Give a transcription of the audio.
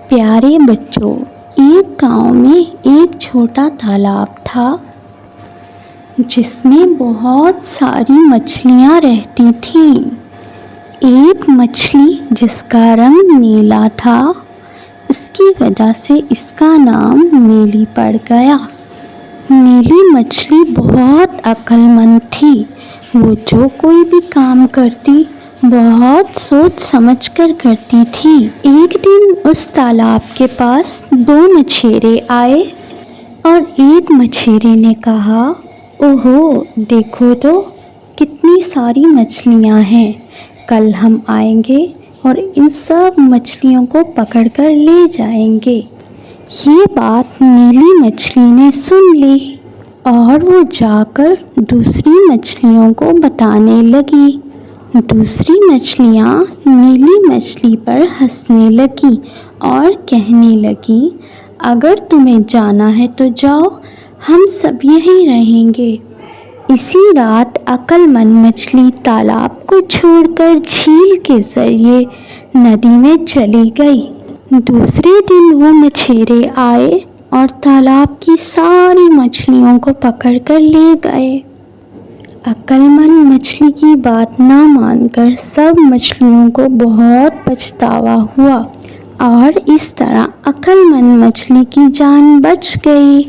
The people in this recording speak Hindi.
प्यारे बच्चों, एक गांव में एक छोटा तालाब था जिसमें बहुत सारी मछलियां रहती थीं। एक मछली जिसका रंग नीला था, इसकी वजह से इसका नाम नीली पड़ गया। नीली मछली बहुत अक्लमंद थी। वो जो कोई भी काम करती बहुत सोच समझ कर करती थी। एक दिन उस तालाब के पास दो मछेरे आए और एक मछेरे ने कहा, ओहो देखो तो कितनी सारी मछलियां हैं। कल हम आएंगे और इन सब मछलियों को पकड़कर ले जाएंगे। ये बात नीली मछली ने सुन ली और वो जाकर दूसरी मछलियों को बताने लगी। दूसरी मछलियाँ नीली मछली पर हंसने लगी और कहने लगी, अगर तुम्हें जाना है तो जाओ, हम सब यहीं रहेंगे। इसी रात अक्लमंद मछली तालाब को छोड़कर झील के जरिए नदी में चली गई। दूसरे दिन वो मछेरे आए और तालाब की सारी मछलियों को पकड़कर ले गए। अक्लमंद मछली की बात ना मानकर सब मछलियों को बहुत पछतावा हुआ और इस तरह अक्लमंद मछली की जान बच गई।